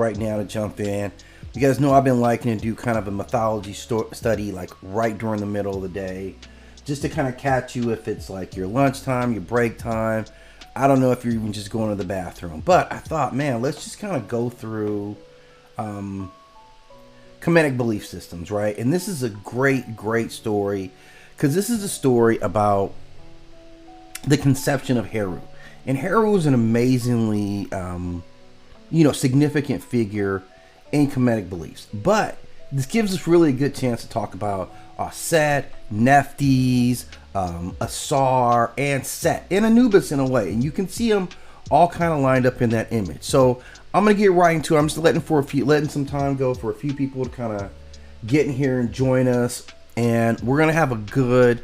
right now to jump in. You guys know I've been liking to do kind of a mythology study like right during the middle of the day, just to kind of catch you if it's like your lunchtime, your break time. I don't know if you're even just going to the bathroom, but I thought, man, let's just kind of go through Kemetic belief systems, right? And this is a great story, because this is a story about the conception of Heru. And Heru is an amazingly, significant figure in Kemetic beliefs. But this gives us really a good chance to talk about Auset, Nephthys, Osiris, and Set, and Anubis in a way. And you can see them all kind of lined up in that image. So I'm going to get right into it. I'm just letting some time go for a few people to kind of get in here and join us. And we're going to have a good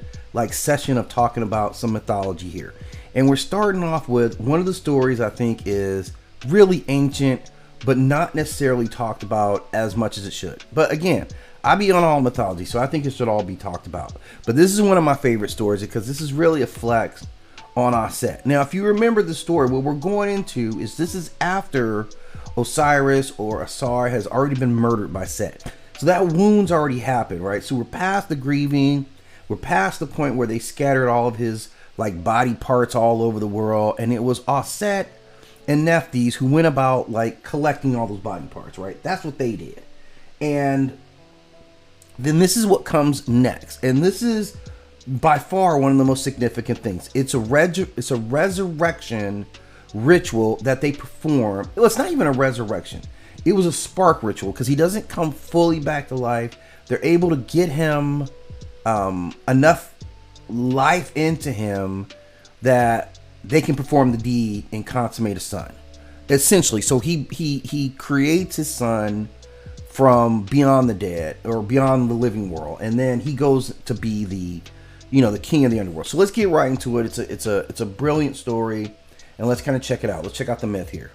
session of talking about some mythology here. And we're starting off with one of the stories I think is really ancient, but not necessarily talked about as much as it should. But again, I be on all mythology, so I think it should all be talked about. But this is one of my favorite stories because this is really a flex on Auset. Now, if you remember the story, what we're going into is this is after Osiris or Osiris has already been murdered by Set. So that wound's already happened, right? So we're past the grieving. We're past the point where they scattered all of his body parts all over the world. And it was Auset and Nephthys who went about collecting all those body parts, right? That's what they did. And then this is what comes next. And this is by far one of the most significant things. It's a resurrection ritual that they perform. Well, it's not even a resurrection. It was a spark ritual because he doesn't come fully back to life. They're able to get him enough life into him that they can perform the deed and consummate a son, essentially. So he creates his son from beyond the dead or beyond the living world, and then he goes to be the king of the underworld. So let's get right into it. It's a brilliant story, and let's kind of check it out. Let's check out the myth here.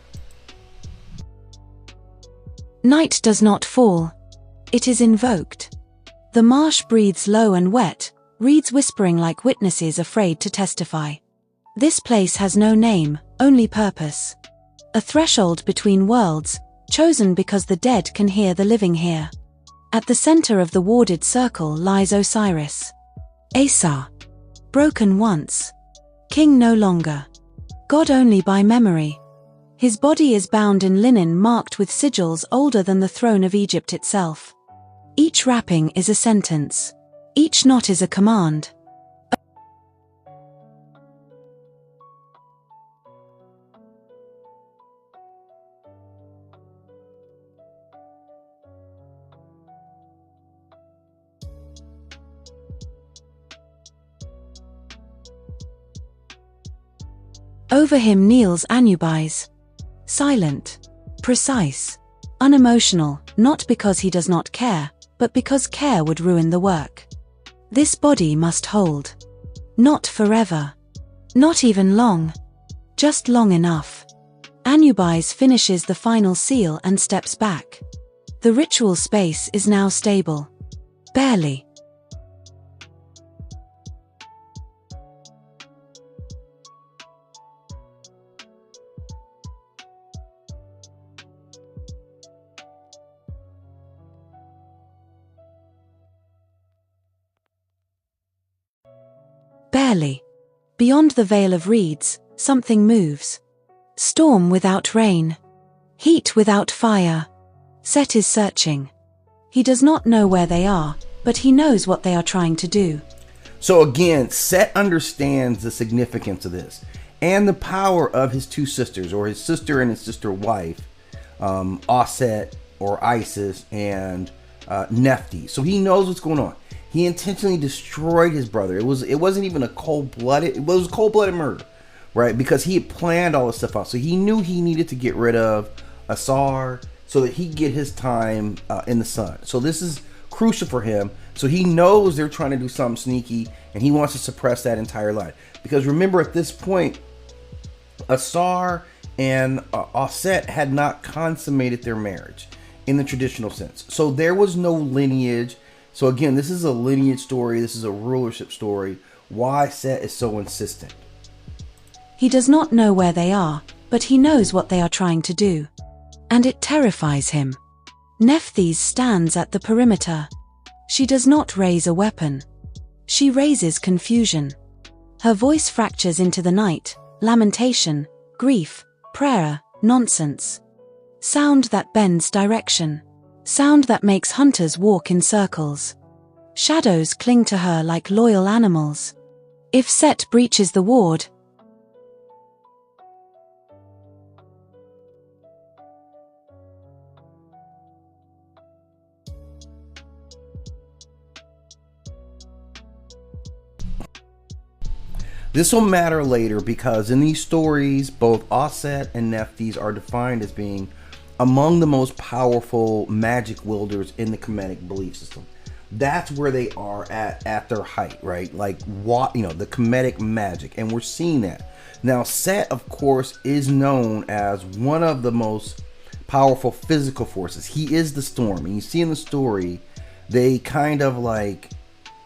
Night does not fall. It is invoked. The marsh breathes low and wet, reeds whispering like witnesses afraid to testify. This place has no name, only purpose. A threshold between worlds, chosen because the dead can hear the living here. At the center of the warded circle lies Osiris. Asa. Broken once. King no longer. God only by memory. His body is bound in linen marked with sigils older than the throne of Egypt itself. Each wrapping is a sentence. Each knot is a command. Over him kneels Anubis. Silent, precise, unemotional, not because he does not care, but because care would ruin the work. This body must hold. Not forever. Not even long. Just long enough. Anubis finishes the final seal and steps back. The ritual space is now stable. Barely. Barely. Beyond the veil of reeds, something moves. Storm without rain. Heat without fire. Set is searching. He does not know where they are, but he knows what they are trying to do. So again, Set understands the significance of this and the power of his two sisters, or his sister and his sister wife, Auset or Isis and Nephthys. So he knows what's going on. He intentionally destroyed his brother. It wasn't even it was cold-blooded murder, right? Because he had planned all this stuff out. So he knew he needed to get rid of Osiris so that he'd get his time in the sun. So this is crucial for him. So he knows they're trying to do something sneaky, and he wants to suppress that entire line. Because remember, at this point, Osiris and Auset had not consummated their marriage in the traditional sense. So there was no lineage. So again, this is a lineage story. This is a rulership story. Why Set is so insistent. He does not know where they are, but he knows what they are trying to do. and it terrifies him. Nephthys stands at the perimeter. She does not raise a weapon. She raises confusion. Her voice fractures into the night, lamentation, grief, prayer, nonsense. Sound that bends direction. Sound that makes hunters walk in circles. Shadows cling to her like loyal animals. If Set breaches the ward, this will matter later because in these stories, both Auset and Nephthys are defined as being among the most powerful magic wielders in the Kemetic belief system. That's where they are at their height, right? Like what, the Kemetic magic, and we're seeing that. Now, Set, of course, is known as one of the most powerful physical forces. He is the storm, and you see in the story, they kind of like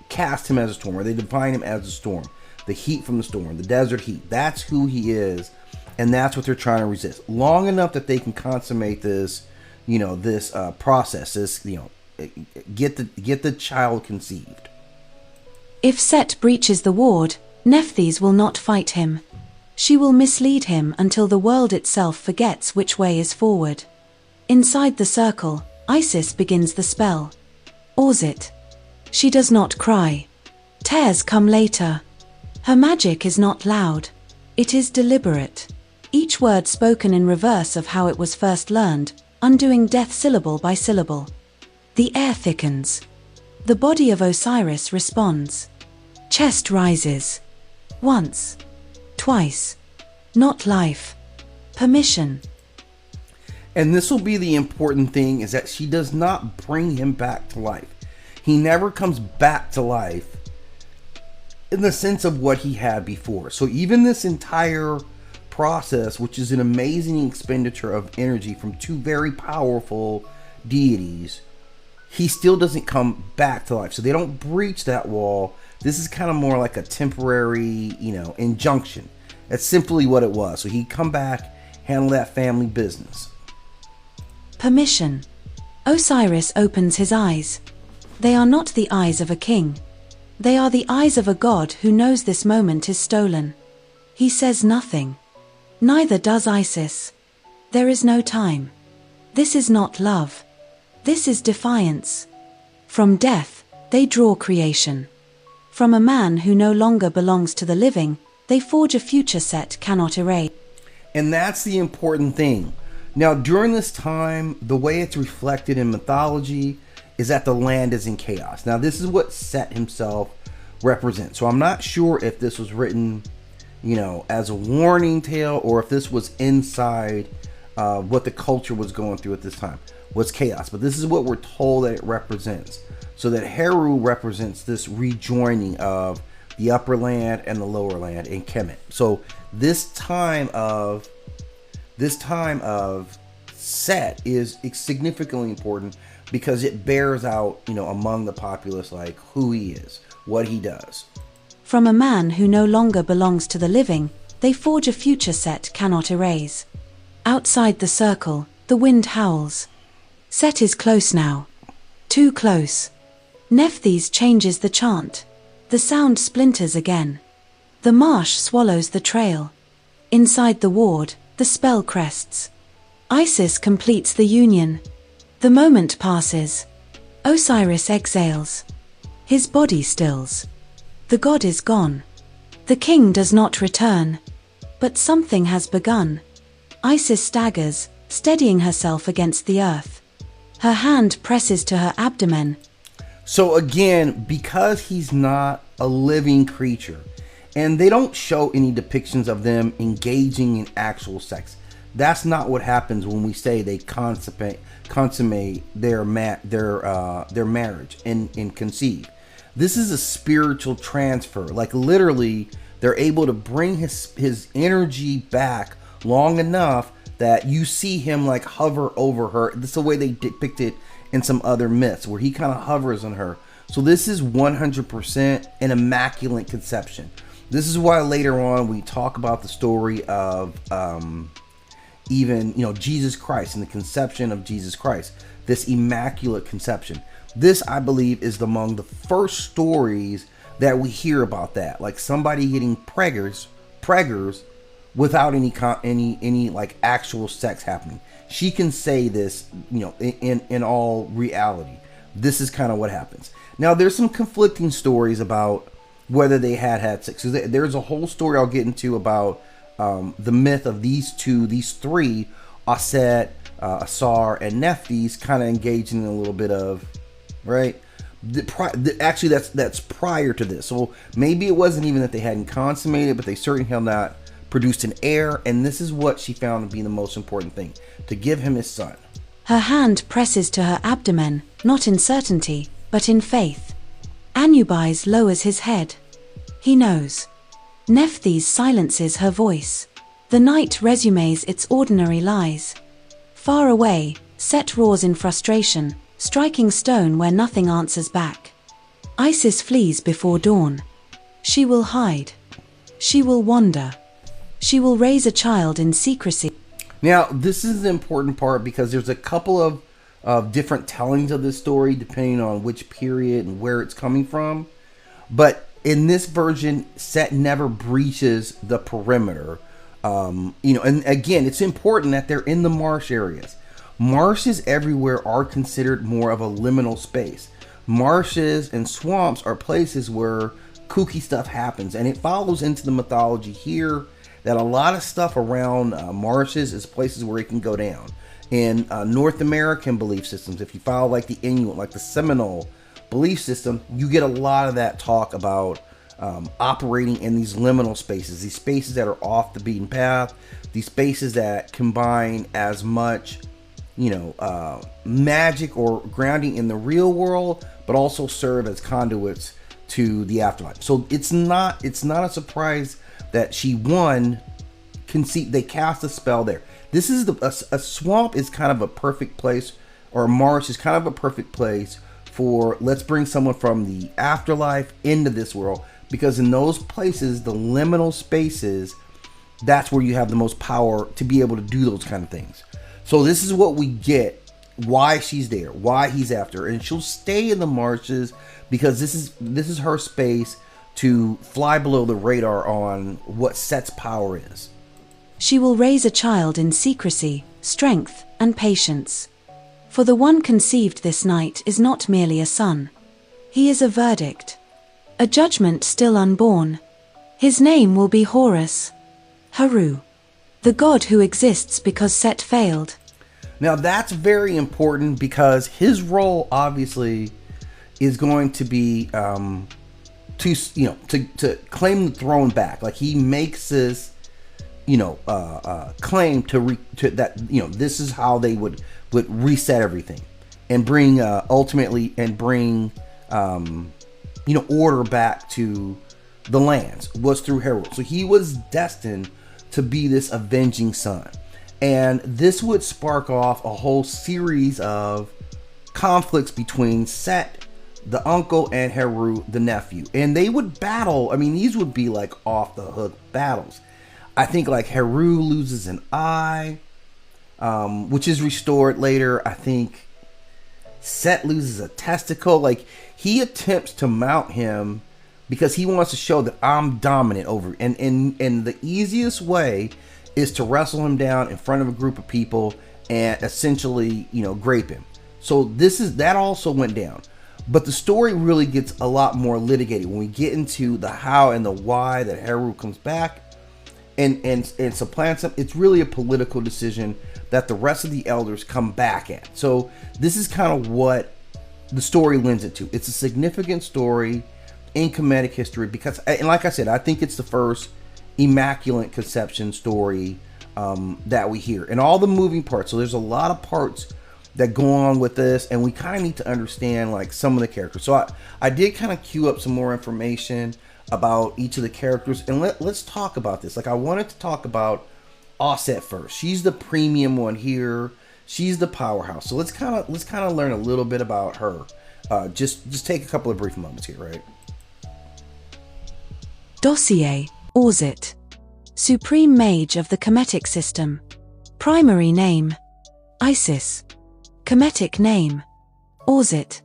cast him as a storm, or they define him as a storm. The heat from the storm, the desert heat. That's who he is, and that's what they're trying to resist. Long enough that they can consummate this, this process, this, get the child conceived. if Set breaches the ward, Nephthys will not fight him. She will mislead him until the world itself forgets which way is forward. Inside the circle, Isis begins the spell. Auset. She does not cry. Tears come later. Her magic is not loud. It is deliberate. Each word spoken in reverse of how it was first learned, undoing death syllable by syllable. The air thickens. The body of Osiris responds. Chest rises. Once. Twice. Not life. Permission. And this will be the important thing, is that she does not bring him back to life. He never comes back to life in the sense of what he had before. So even this entire process, which is an amazing expenditure of energy from two very powerful deities, he still doesn't come back to life. So they don't breach that wall. This is kind of more like a temporary, injunction. That's simply what it was. So he'd come back, handle that family business. Permission. Osiris opens his eyes. They are not the eyes of a king. They are the eyes of a god who knows this moment is stolen. He says nothing. Neither does Isis. There is no time. This is not love. This is defiance. From death, they draw creation. From a man who no longer belongs to the living, they forge a future Set cannot erase. And that's the important thing. Now, during this time, the way it's reflected in mythology is that the land is in chaos. Now, this is what Set himself represents. So I'm not sure if this was written, as a warning tale, or if this was inside what the culture was going through at this time, was chaos. But this is what we're told that it represents. So that Heru represents this rejoining of the upper land and the lower land in Kemet. So this time of Set is significantly important because it bears out, among the populace, like who he is, what he does. From a man who no longer belongs to the living, they forge a future Set cannot erase. Outside the circle, the wind howls. Set is close now. Too close. Nephthys changes the chant. The sound splinters again. The marsh swallows the trail. Inside the ward, the spell crests. Isis completes the union. The moment passes. Osiris exhales. His body stills. The god is gone. The king does not return. But something has begun. Isis staggers, steadying herself against the earth. Her hand presses to her abdomen. So again, because he's not a living creature, and they don't show any depictions of them engaging in actual sex. That's not what happens when we say they consummate their marriage and conceive. This is a spiritual transfer. Like literally, they're able to bring his energy back long enough that you see him like hover over her. This is the way they depict it in some other myths, where he kind of hovers on her. So this is 100% an immaculate conception. This is why later on we talk about the story of even, Jesus Christ and the conception of Jesus Christ, this immaculate conception. This, I believe, is among the first stories that we hear about that, like somebody getting preggers without any like actual sex happening. She can say this, in all reality. This is kind of what happens. Now, there's some conflicting stories about whether they had sex. So there's a whole story I'll get into about the myth of these three, Auset, Asar, and Nephthys, kind of engaging in a little bit of, right? Actually, that's prior to this. So maybe it wasn't even that they hadn't consummated, but they certainly had not produced an heir. And this is what she found to be the most important thing: to give him his son. Her hand presses to her abdomen, not in certainty, but in faith. Anubis lowers his head. He knows. Nephthys silences her voice. The night resumes its ordinary lies. Far away, Set roars in frustration, striking stone where nothing answers back. Isis flees before dawn. She will hide. She will wander. She will raise a child in secrecy. Now, this is the important part because there's a couple of different tellings of this story depending on which period and where it's coming from. But in this version, Set never breaches the perimeter. And again, it's important that they're in the marsh areas. Marshes everywhere are considered more of a liminal space. Marshes and swamps are places where kooky stuff happens, and it follows into the mythology here that a lot of stuff around marshes is places where it can go down. In North American belief systems, if you follow like the Inuit, like the Seminole belief system, you get a lot of that talk about operating in these liminal spaces, these spaces that are off the beaten path, these spaces that combine as much, magic or grounding in the real world, but also serve as conduits to the afterlife. So it's not a surprise that she they cast a spell there. This is a swamp is kind of a perfect place, or a marsh is kind of a perfect place for, let's bring someone from the afterlife into this world, because in those places, the liminal spaces, that's where you have the most power to be able to do those kind of things. So this is what we get, why she's there, why he's after her, and she'll stay in the marshes because this is her space to fly below the radar on what Set's power is. She will raise a child in secrecy, strength, and patience. For the one conceived this night is not merely a son. He is a verdict. A judgment still unborn. His name will be Horus. Heru. The god who exists because Set failed. Now that's very important because his role obviously is going to be to claim the throne back. Like he makes this claim to that this is how they would reset everything and bring order back to the lands, was through Heru. So he was destined to be this avenging son, and this would spark off a whole series of conflicts between Set, the uncle, and Heru, the nephew, and they would battle. I mean, these would be like off the hook battles. I think like Heru loses an eye, which is restored later. I think Set loses a testicle. Like he attempts to mount him because he wants to show that I'm dominant over. And the easiest way is to wrestle him down in front of a group of people and essentially, grape him. So that also went down. But the story really gets a lot more litigated when we get into the how and the why that Heru comes back and supplants him. It's really a political decision that the rest of the elders come back at. So this is kind of what the story lends it to. It's a significant story in Kemetic history because, and like I said, I think it's the first immaculate conception story that we hear, and all the moving parts. So there's a lot of parts that go on with this, and we kind of need to understand like some of the characters. So I did kind of queue up some more information about each of the characters, and let's talk about this. Like I wanted to talk about Auset first. She's the premium one here. She's the powerhouse. So let's kind of learn a little bit about her. Just take a couple of brief moments here, right? Dossier, Auset. Supreme Mage of the Kemetic system. Primary name: Isis. Kemetic name: Auset.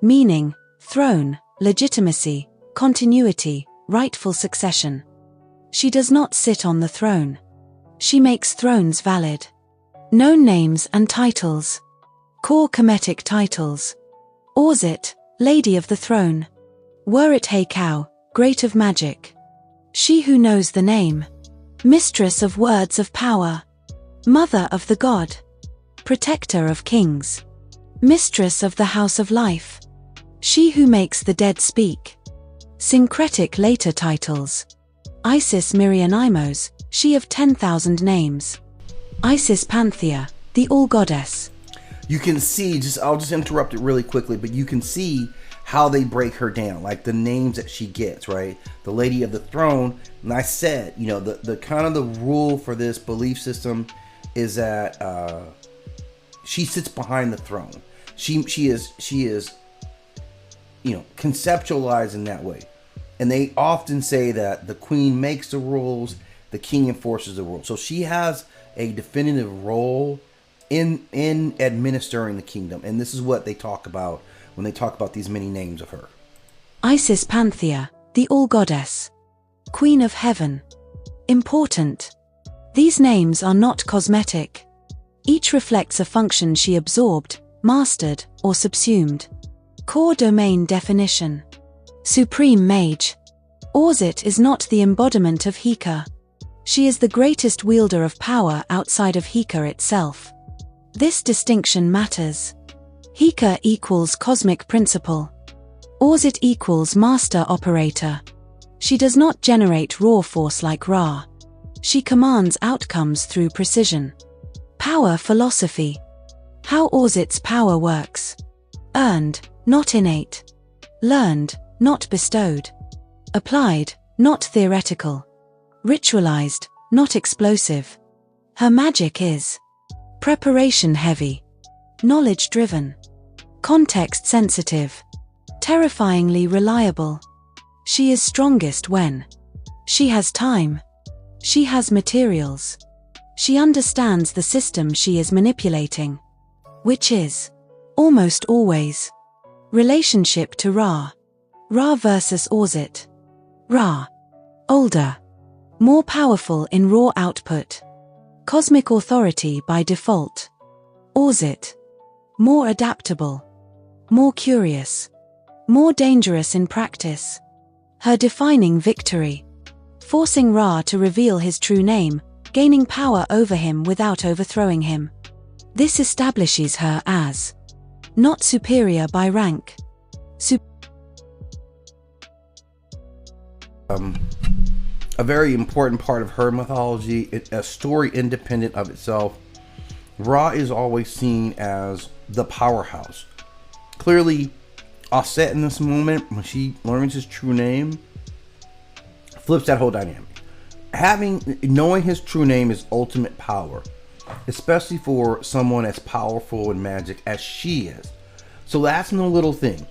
Meaning: throne, legitimacy, continuity, rightful succession. She does not sit on the throne. She makes thrones valid. Known names and titles. Core Kemetic titles: Auset, Lady of the Throne. Were it Heru, Great of Magic. She who knows the name. Mistress of words of power. Mother of the god. Protector of kings. Mistress of the house of life. She who makes the dead speak. Syncretic later titles: Isis Myrianimos, she of 10,000 names. Isis Panthea, the all-goddess. You can see, I'll just interrupt it really quickly, but you can see how they break her down, like the names that she gets, right? The Lady of the Throne. And I said, the kind of the rule for this belief system is that she sits behind the throne. She is conceptualized in that way. And they often say that the queen makes the rules, the king enforces the rules. So she has a definitive role in administering the kingdom. And this is what they talk about when they talk about these many names of her. Isis Panthea, the all-goddess. Queen of heaven. Important. These names are not cosmetic. Each reflects a function she absorbed, mastered, or subsumed. Core domain definition. Supreme Mage. Auset is not the embodiment of Heru. She is the greatest wielder of power outside of Heru itself. This distinction matters. Heru equals cosmic principle. Auset equals master operator. She does not generate raw force like Ra. She commands outcomes through precision. Power philosophy. How Auset's power works. Earned, not innate. Learned, not bestowed. Applied, not theoretical. Ritualized, not explosive. Her magic is preparation heavy, knowledge driven, context sensitive, terrifyingly reliable. She is strongest when she has time, she has materials, she understands the system she is manipulating, which is almost always relationship to Ra. Ra versus Auset. Ra. Older. More powerful in raw output. Cosmic authority by default. Auset. More adaptable. More curious. More dangerous in practice. Her defining victory. Forcing Ra to reveal his true name, gaining power over him without overthrowing him. This establishes her as not superior by rank. A very important part of her mythology, a story independent of itself. Ra is always seen as the powerhouse. Clearly, Auset in this moment, when she learns his true name, flips that whole dynamic. Knowing his true name is ultimate power, especially for someone as powerful in magic as she is. So that's no little thing.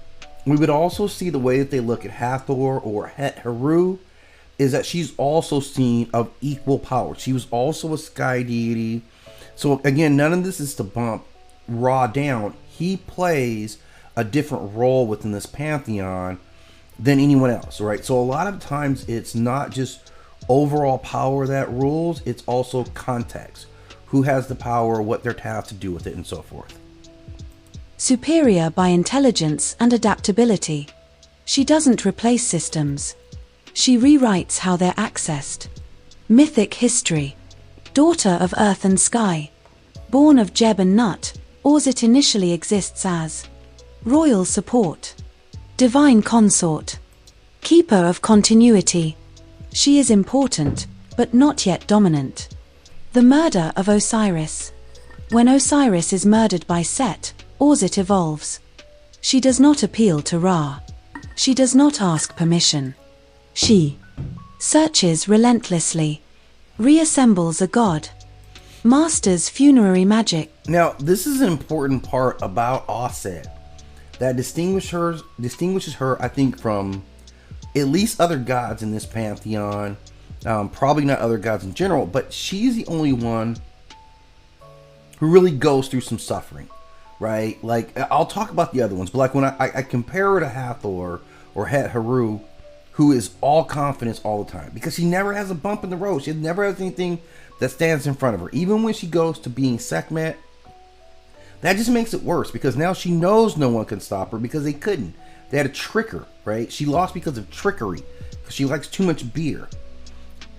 We would also see the way that they look at Hathor or Heru is that she's also seen of equal power. She was also a sky deity. So again, none of this is to bump Ra down. He plays a different role within this pantheon than anyone else, right? So a lot of times it's not just overall power that rules, it's also context. Who has the power, what they're tasked to do with it, and so forth. Superior by intelligence and adaptability. She doesn't replace systems. She rewrites how they're accessed. Mythic history. Daughter of earth and sky. Born of Jeb and Nut, Auset initially exists as royal support. Divine consort. Keeper of continuity. She is important, but not yet dominant. The murder of Osiris. When Osiris is murdered by Set, Auset evolves. She does not appeal to Ra. She does not ask permission. She searches relentlessly, reassembles a god, masters funerary magic. Now, this is an important part about Auset that distinguishes her, I think, from at least other gods in this pantheon. Probably not other gods in general, but she's the only one who really goes through some suffering, right? Like, I'll talk about the other ones, but like when I compare her to Hathor or Heru, who is all confidence all the time, because she never has a bump in the road. She never has anything that stands in front of her. Even when she goes to being Sekhmet, that just makes it worse, because now she knows no one can stop her, because they couldn't. They had to trick her, right? She lost because of trickery, because she likes too much beer.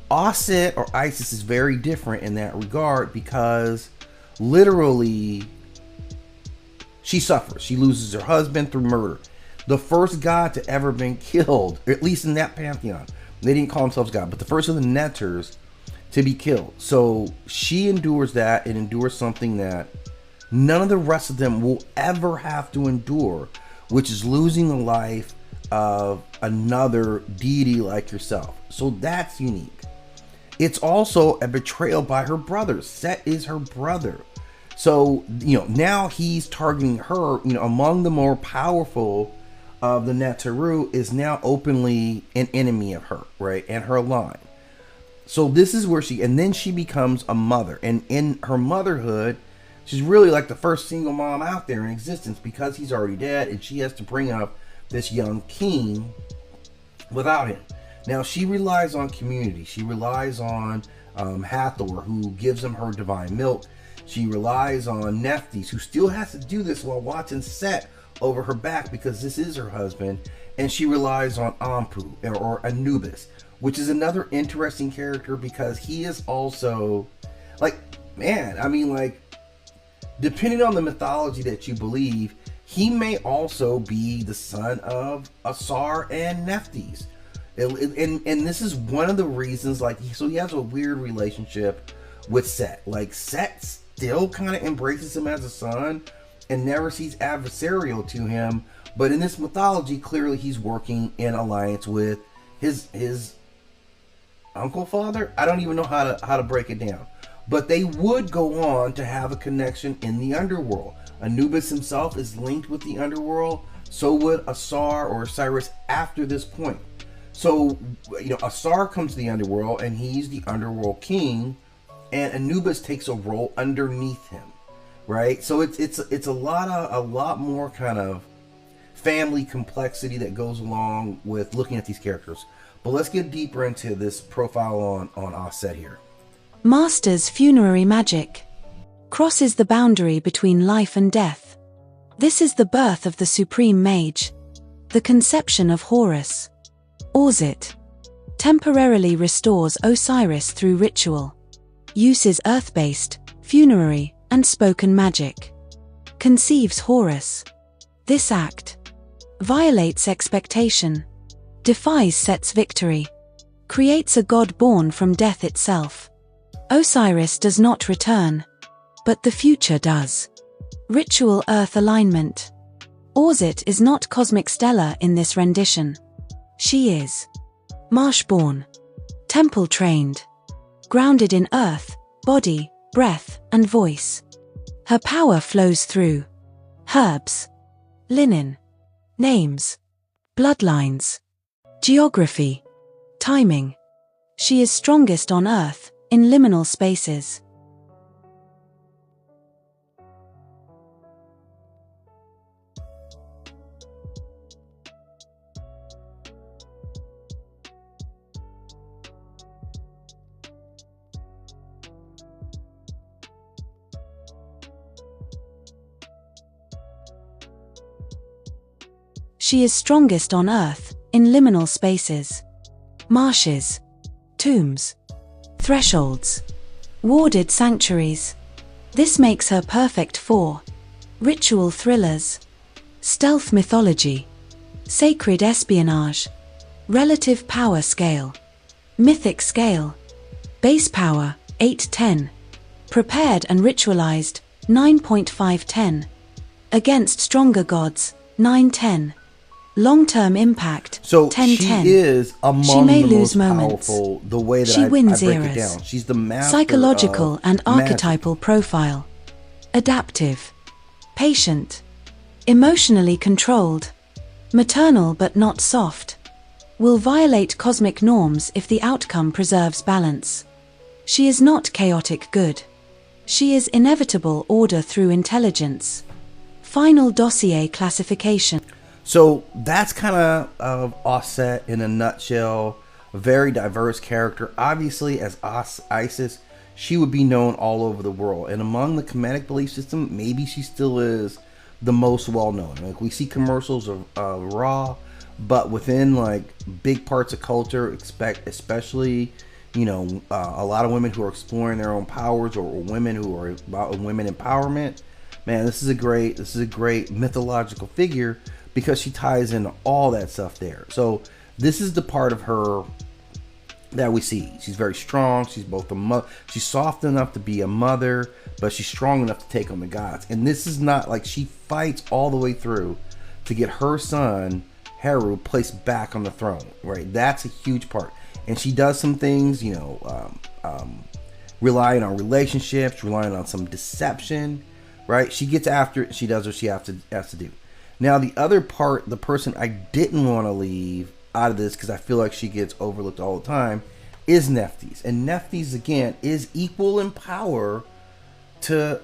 Auset or Isis is very different in that regard, because literally she suffers. She loses her husband through murder. The first god to ever been killed, or at least in that pantheon. They didn't call themselves god, but the first of the Netters to be killed. So she endures that, and endures something that none of the rest of them will ever have to endure, which is losing the life of another deity like yourself. So that's unique. It's also a betrayal by her brothers. Set is her brother. So, now he's targeting her, among the more powerful of the Neteru, is now openly an enemy of her, right? And her line. So this is where and then she becomes a mother. And in her motherhood, she's really like the first single mom out there in existence, because he's already dead, and she has to bring up this young king without him. Now, she relies on community. She relies on Hathor, who gives him her divine milk. She relies on Nephthys, who still has to do this while watching Set over her back, because this is her husband. And she relies on Ampu, or Anubis, which is another interesting character, because he is also, depending on the mythology that you believe, he may also be the son of Asar and Nephthys. And this is one of the reasons, so he has a weird relationship with Set. Like, Set still kind of embraces him as a son and never sees adversarial to him. But in this mythology, clearly he's working in alliance with his uncle father. I don't even know how to break it down. But they would go on to have a connection in the underworld. Anubis himself is linked with the underworld. So would Asar or Osiris after this point. So, Asar comes to the underworld, and he's the underworld king, and Anubis takes a role underneath him, right? So it's a lot more kind of family complexity that goes along with looking at these characters. But let's get deeper into this profile on Auset here. Masters funerary magic. Crosses the boundary between life and death. This is the birth of the supreme mage. The conception of Horus. Auset. Temporarily restores Osiris through ritual. Uses earth-based, funerary, and spoken magic. Conceives Horus. This act violates expectation. Defies Set's victory. Creates a god born from death itself. Osiris does not return, but the future does. Ritual earth alignment. Auset is not cosmic stellar in this rendition. She is marsh-born, temple-trained, grounded in earth, body, breath, and voice. Her power flows through herbs, linen, names, bloodlines, geography, timing. She is strongest on earth, in liminal spaces. She is strongest on earth, in liminal spaces. Marshes, tombs, thresholds, warded sanctuaries. This makes her perfect for ritual thrillers, stealth mythology, sacred espionage, relative power scale, mythic scale, base power 810, prepared and ritualized 9.510, against stronger gods 910. Long-term impact, so 10-10. She is among she may the lose most moments. Powerful, the way that she wins I break eras. it down. She's the master Psychological and magic. archetypal profile. Adaptive. Patient. Emotionally controlled. Maternal but not soft. Will violate cosmic norms if the outcome preserves balance. She is not chaotic good. She is inevitable order through intelligence. Final dossier classification. So that's kind of Auset in a nutshell. A very diverse character. Obviously, as Isis, she would be known all over the world. And among the Kemetic belief system, maybe she still is the most well-known. Like, we see commercials of Ra, but within like big parts of culture, especially, you know, a lot of women who are exploring their own powers, or women who are about women empowerment. Man, this is a great mythological figure, because she ties in all that stuff there. So this is the part of her that we see. She's very strong. She's both a mother. She's soft enough to be a mother, but she's strong enough to take on the gods. And this is not like, she fights all the way through to get her son Heru placed back on the throne. Right, that's a huge part. And she does some things, you know, relying on relationships, relying on some deception. Right, she gets after it. She does what she has to do. Now, the other part, the person I didn't want to leave out of this, because I feel like she gets overlooked all the time, is Nephthys. And Nephthys, again, is equal in power to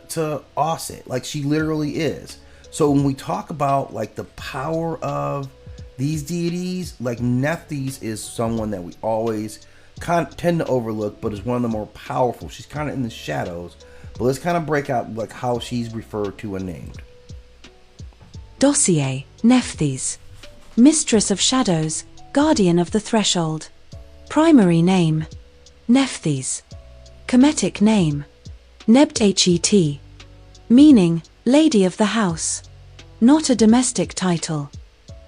Auset. Like, she literally is. So when we talk about like the power of these deities, like, Nephthys is someone that we always tend to overlook, but is one of the more powerful. She's kind of in the shadows. But let's kind of break out like how she's referred to and named. Dossier, Nephthys. Mistress of shadows, guardian of the threshold. Primary name, Nephthys. Kemetic name, Nephthys. Meaning, lady of the house. Not a domestic title.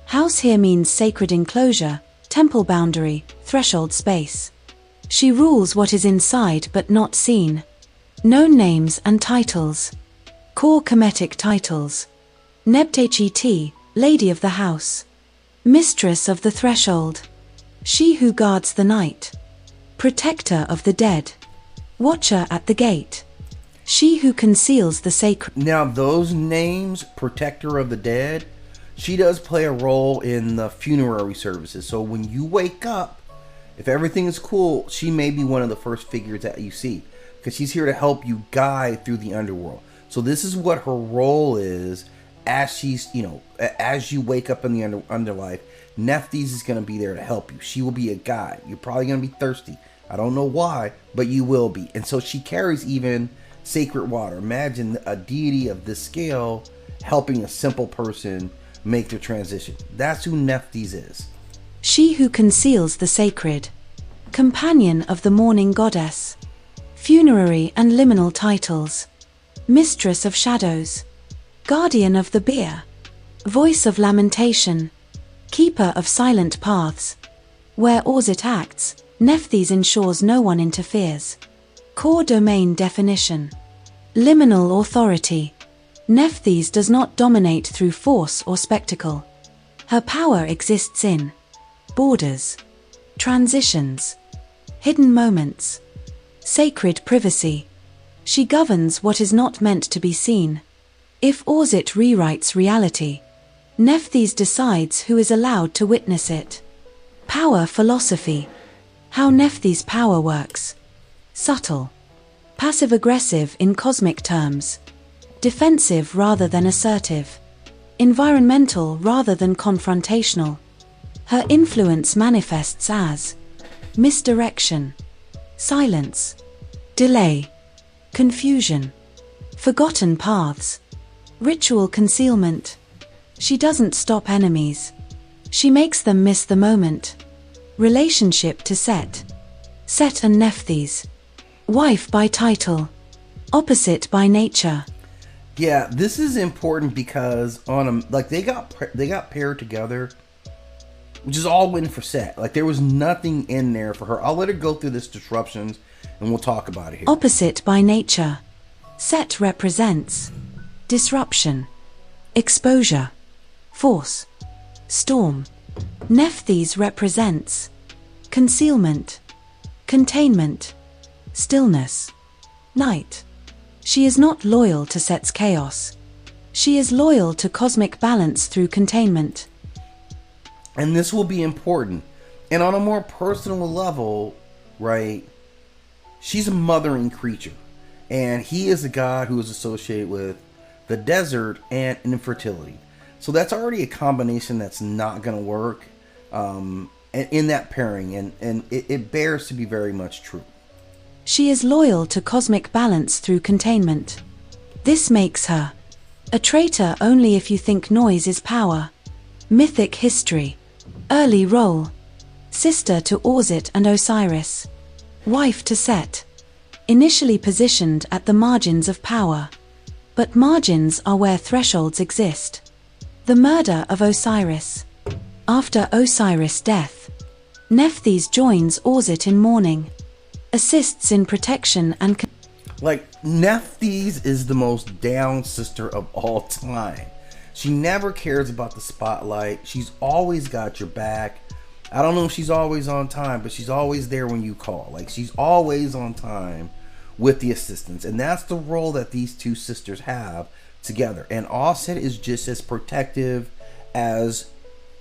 House here means sacred enclosure, temple boundary, threshold space. She rules what is inside but not seen. Known names and titles. Core Kemetic titles. Nephthys, lady of the house. Mistress of the threshold. She who guards the night. Protector of the dead. Watcher at the gate. She who conceals the sacred. Now, those names, protector of the dead, she does play a role in the funerary services. So when you wake up, if everything is cool, she may be one of the first figures that you see, because she's here to help you guide through the underworld. So this is what her role is as she's, you know, as you wake up in the underlife. Nephthys is going to be there to help you. She will be a guide. You're probably going to be thirsty. I don't know why, but you will be. And so she carries even sacred water. Imagine a deity of this scale helping a simple person make their transition. That's who Nephthys is. She who conceals the sacred. Companion of the morning goddess. Funerary and liminal titles. Mistress of shadows. Guardian of the bier. Voice of lamentation. Keeper of silent paths. Where Auset acts, Nephthys ensures no one interferes. Core domain definition. Liminal authority. Nephthys does not dominate through force or spectacle. Her power exists in borders, transitions, hidden moments, sacred privacy. She governs what is not meant to be seen. If Auset rewrites reality, Nephthys decides who is allowed to witness it. Power philosophy. How Nephthys' power works. Subtle. Passive-aggressive in cosmic terms. Defensive rather than assertive. Environmental rather than confrontational. Her influence manifests as misdirection, silence, delay, confusion, forgotten paths, ritual concealment. She doesn't stop enemies. She makes them miss the moment. Relationship to Set. Set and Nephthys. Wife by title. Opposite by nature. Yeah, this is important because on a, like they got paired together, which is all win for Set. Like there was nothing in there for her. I'll let her go through this disruptions and we'll talk about it here. Opposite by nature. Set represents disruption, exposure, force, storm. Nephthys represents concealment, containment, stillness, night. She is not loyal to Set's chaos. She is loyal to cosmic balance through containment. And this will be important. And on a more personal level, right, she's a mothering creature. And he is a god who is associated with the desert and infertility. So that's already a combination that's not going to work in that pairing. And it bears to be very much true. She is loyal to cosmic balance through containment. This makes her a traitor only if you think noise is power. Mythic history. Early role. Sister to Auset and Osiris. Wife to Set. Initially positioned at the margins of power. But margins are where thresholds exist. The murder of Osiris. After Osiris' death, Nephthys joins Auset in mourning. Assists in protection and... Like, Nephthys is the most down sister of all time. She never cares about the spotlight. She's always got your back. I don't know if she's always on time, but she's always there when you call. Like, she's always on time with the assistants. And that's the role that these two sisters have together. And Auset is just as protective as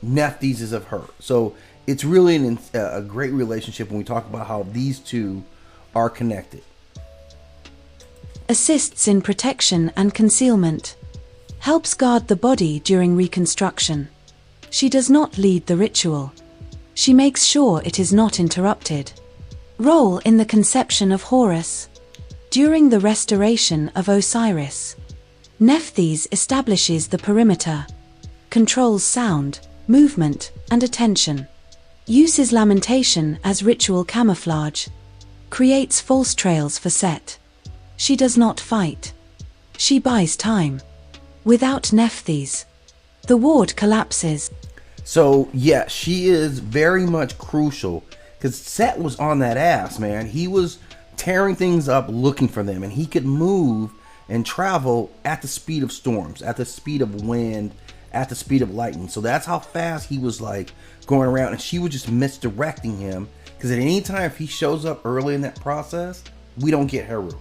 Nephthys is of her. So it's really a great relationship when we talk about how these two are connected. Assists in protection and concealment. Helps guard the body during reconstruction. She does not lead the ritual. She makes sure it is not interrupted. Role in the conception of Horus. During the restoration of Osiris, Nephthys establishes the perimeter, controls sound, movement, and attention, uses lamentation as ritual camouflage, creates false trails for Set. She does not fight. She buys time. Without Nephthys, the ward collapses. So, yeah, she is very much crucial because Set was on that ass, man. He was tearing things up looking for them, and he could move and travel at the speed of storms, at the speed of wind, at the speed of lightning. So that's how fast he was like going around, and she was just misdirecting him because at any time if he shows up early in that process, we don't get Heru.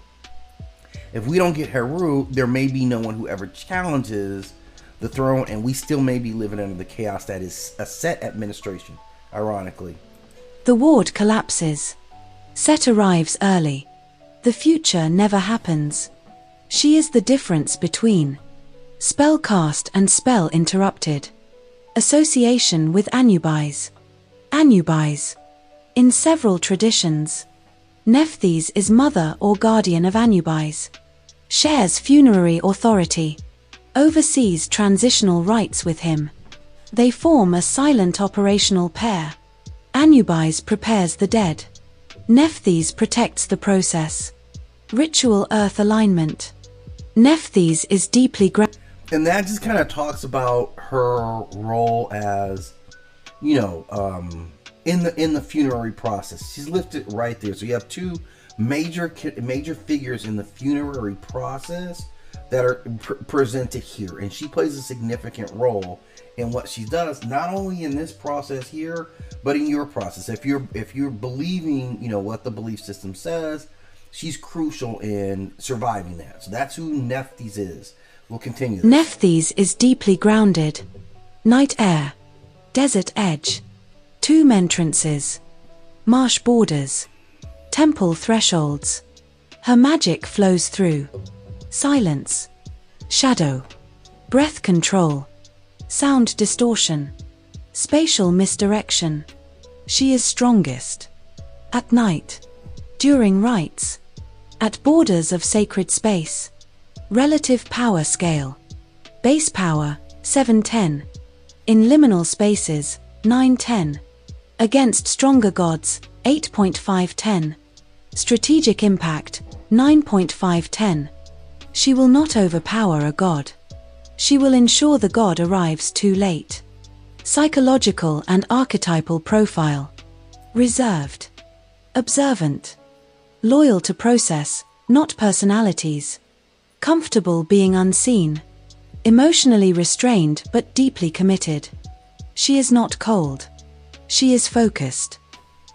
If we don't get Heru, there may be no one who ever challenges the throne, and we still may be living under the chaos that is a Set administration, ironically. The ward collapses. Set arrives early. The future never happens. She is the difference between spell cast and spell interrupted. Association with Anubis. Anubis. In several traditions, Nephthys is mother or guardian of Anubis. Shares funerary authority. Oversees transitional rites with him. They form a silent operational pair. Anubis prepares the dead. Nephthys protects the process. Ritual earth alignment. Nephthys is deeply and that just kind of talks about her role as, you know, in the funerary process. She's listed right there. So you have two major figures in the funerary process that are presented here, and she plays a significant role in what she does, not only in this process here, but in your process. If you're believing, you know, what the belief system says, she's crucial in surviving that. So that's who Nephthys is. We'll continue this. Nephthys is deeply grounded. Night air. Desert edge. Tomb entrances. Marsh borders. Temple thresholds. Her magic flows through. Silence. Shadow. Breath control. Sound distortion. Spatial misdirection. She is strongest. At night. During rites. At borders of sacred space. Relative power scale. Base power, 710. In liminal spaces, 910. Against stronger gods, 8.510. Strategic impact, 9.510. She will not overpower a god. She will ensure the god arrives too late. Psychological and archetypal profile. Reserved. Observant. Loyal to process, not personalities. Comfortable being unseen. Emotionally restrained but deeply committed. She is not cold. She is focused.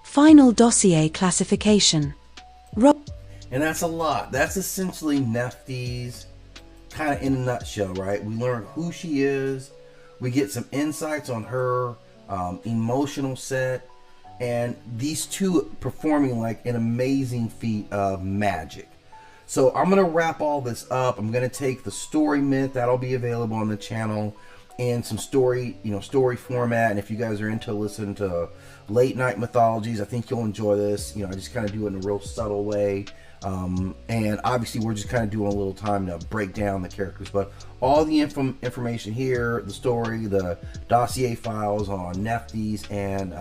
Final dossier classification. And that's a lot. That's essentially Nephthys, kind of in a nutshell, right? We learn who she is. We get some insights on her emotional set. And these two performing like an amazing feat of magic. So I'm gonna wrap all this up. I'm gonna take the story myth that'll be available on the channel, and some story, story format. And if you guys are into listening to late night mythologies, I think you'll enjoy this. I just kind of do it in a real subtle way. And obviously we're just kind of doing a little time to break down the characters, but all the information here, the story, the dossier files on Nephthys and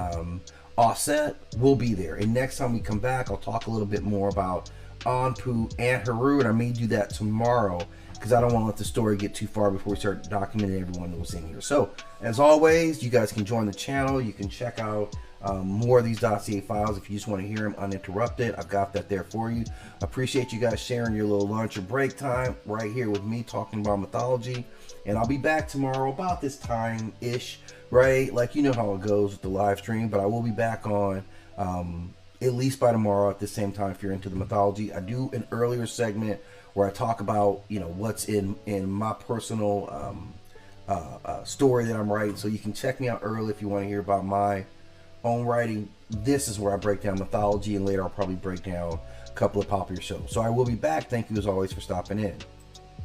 Auset will be there. And next time we come back, I'll talk a little bit more about Anpu and Heru, and I may do that tomorrow because I don't want to let the story get too far before we start documenting everyone that was in here. So as always, you guys can join the channel. You can check out more of these dossier files if you just want to hear them uninterrupted. I've got that there for you. Appreciate you guys sharing your little lunch or break time right here with me talking about mythology. And I'll be back tomorrow about this time-ish, right? Like, you know how it goes with the live stream, but I will be back on at least by tomorrow at the same time if you're into the mythology. I do an earlier segment where I talk about, what's in my personal story that I'm writing. So you can check me out early if you want to hear about my own writing. This is where I break down mythology, and later I'll probably break down a couple of popular shows. So I will be back. Thank you as always for stopping in.